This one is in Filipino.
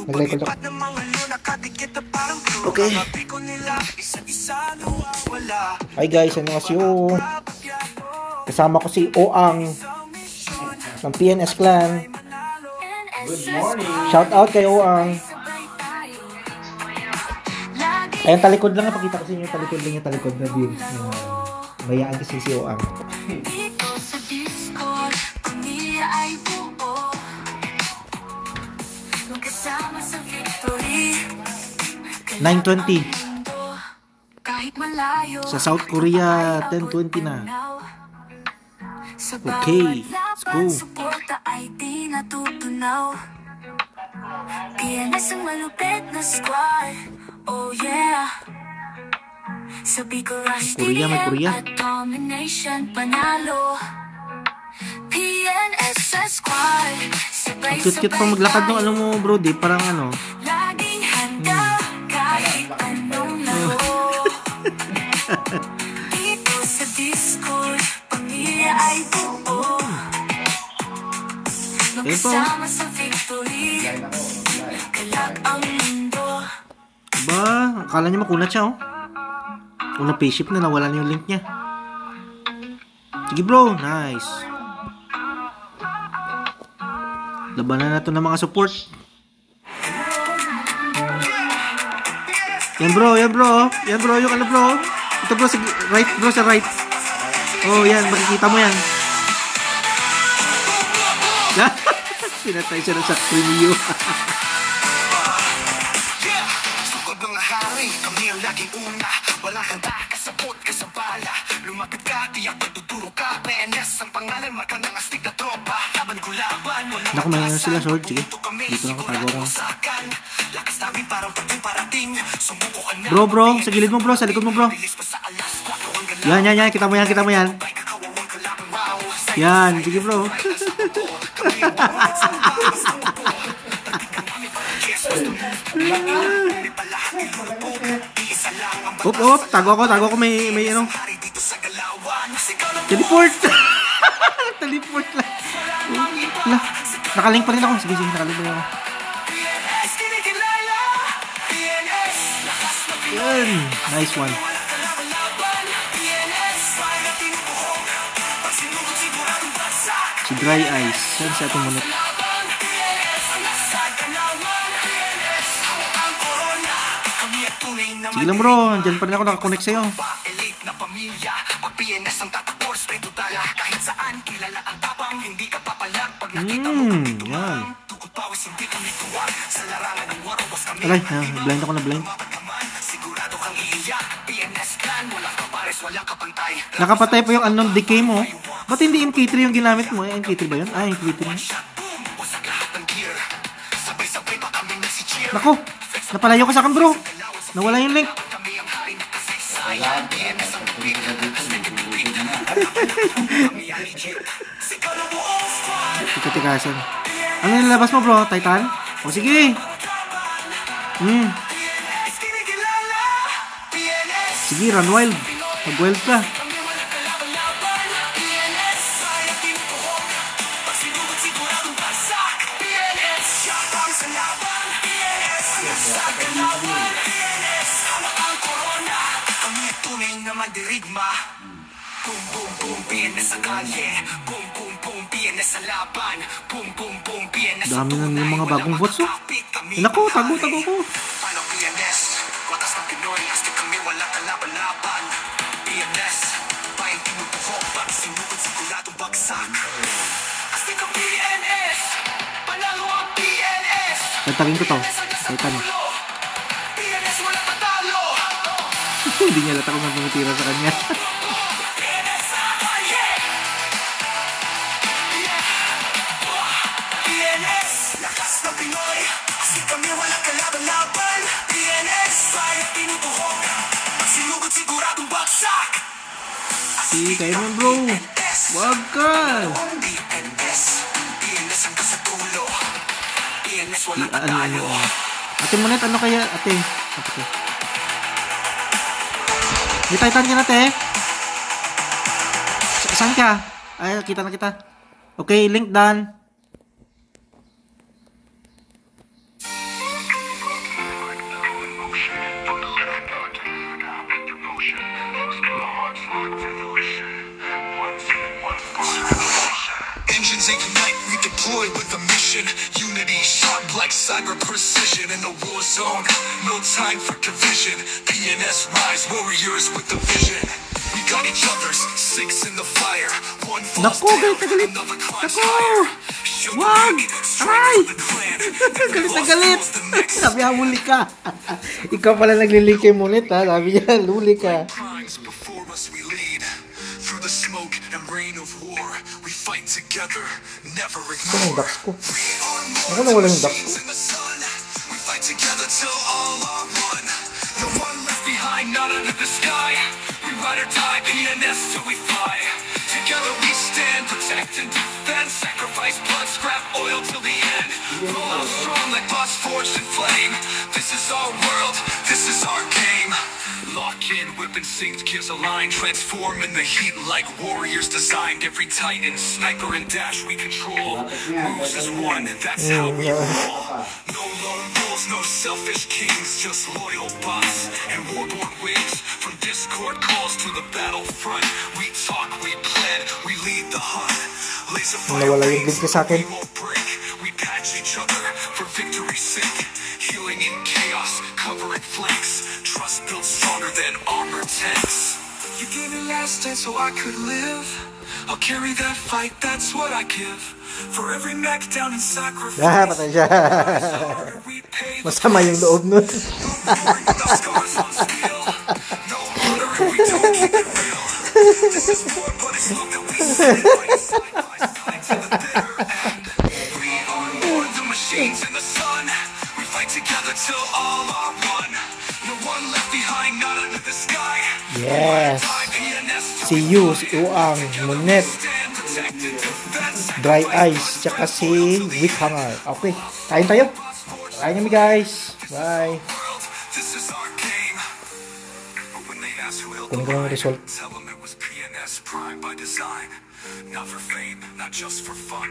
Nag-record ako. Okay. Hi guys, ano kasi kasama ko si Oang ng PNS Clan. Good morning. Shout out kay Oang. Ayan, talikod lang. Pakita ko sa inyo, talikod lang yung talikod na view. Bayaan kasi si Oang. 9:20 sa South Korea, 10:20 na. Okay, let's go. PNS ang malupit na squad. Oh yeah. Sabi ko rush Korea, may Korea. at domination panalo. PNS sa squad. Ang cute-cute pa maglakad ng ano mo bro, di parang ano. Laging handa kahit anong laro. Dito sa Discord, pamilya ay buo. Magkasama sa victory, kalag ang mundo. Ba, akala niya makunat siya oh. Kung na-payship na, nawala na yung link niya. Sige bro, nice. Labanan na to ng mga support. Yan bro, yan bro. Yan bro, yung ano bro. Ito bro, sa right bro, sa right. Oh yan, makikita mo yan. Pinatay siya ng sakto niyo. Sukod mga hari, kami ang laging una. Walang handa, kasabot, kasabala. Lumapit ka, tiyak matuturo ka. PNS ang pangalan, marka ng astig na tropa. Laban ko laban, walang naku, may ano sila, short. Sige, dito lang katago ko. Lakas namin parang parating. Sumubukan na. Bro, sa gilid mo bro, sa likod mo bro. Yan, kita mo yan, kita mo yan. Yan, sige bro. Op, tago ako, may ano. Teleport. Teleport lang. Nakalink pa rin ako. Sige, nakalink pa rin ako. Yan, nice one. Si Dry Eyes. Saan siya tumunod? Sige lang bro, andyan pa rin ako nakakonect sa'yo. Yan. Alay, blind ako na blind. Nakapatay pa yung unknown decay mo. Ba't hindi MK3 yung ginamit mo? MK3 ba yun? Ah, MK3. Nako, napalayo ka sa akin bro. Nawala yung link. Tikasan. Ano nilabas mo bro? Titan? O sige. Sige, run wild. Mag-wild ka. Dirigma. Boom boom boom, PNS sa kalye. Boom boom boom, PNS sa laban. Boom boom boom, PNS sa dami na ng mga bagong bots oh. Naku, tago ko. Paano PNS? Watas ng Pinoy, astig kami wala kalaban-laban. PNS, bayang tinutuhok, pag sinugod siguradong bagsak. Astig ang PNS, panalo ang PNS. Tagtagin ko to. Titan. Hindi niya lata kung magtumitira sa kanya. Sige, kayo mo bro. Wag ka. Ano. Ate Monet, ano kaya? Ate. May Titan ka na, te. Saan ka? Ay, kita na kita. Okay, link done. minds ignite, we deploy with a mission. Unity, sharp like cyber precision. In a war zone, no time for division. PNS rise, warriors with the vision. We got each other's, six in the fire. One falls Nako, down, galit. another climbs Nako! higher. Show the Wag! weak, Aray! strength for the clan. Every Galit na loss galit. fuels the next. Sabi niya, huli ka. Ikaw pala naglilink kay Munit, ha? Sabi niya, huli ka. Crimes before us we lead. Through the smoke and rain of war, we fight together, never Ito yung ignore. ducks ko. We are Ako more nawala than yung ducks ko. machines in the sun. We fight together till all are one. No one left behind, not under the sky. We ride or die, PNS till we fly. Together we stand, protect and defend. Sacrifice blood, scrap oil till the end. Roll out strong like boss forged in flame. This is our world, this is our game. Lock in, whip and sync, gives a line. Transform in the heat like warriors designed. Every titan, sniper and dash we control. Moves as one, that's how we roll. No lone wolves, no selfish kings, just loyal bots and warborn wings. From discord calls to the battlefront, we talk, we plan, we lead the hunt. Laser fire Nawala yung rings, link ko sa akin. we won't break. We patch each other for victory's sake. Healing in chaos, covering flanks. Trust built stronger than armored tanks. You gave your last stand so I could live. I'll carry that fight, that's what I give. For every neck down and sacrifice. Patay siya. Masama yung loob nun. This is war, but it's love that we stand by side by side to the bitter end. We are more than machines in the sun. We fight together till all are one. No one left behind, not under the sky. Yes. Si Yu, si Uang, Munit, Dry Eyes, tsaka si Weak Hanger. Okay, kain tayo. Kain kami guys. Bye. This is our game. But when they ask who held the Kunin ko lang yung line, result. tell them it was PNS Prime by design. Not for fame, not just for fun.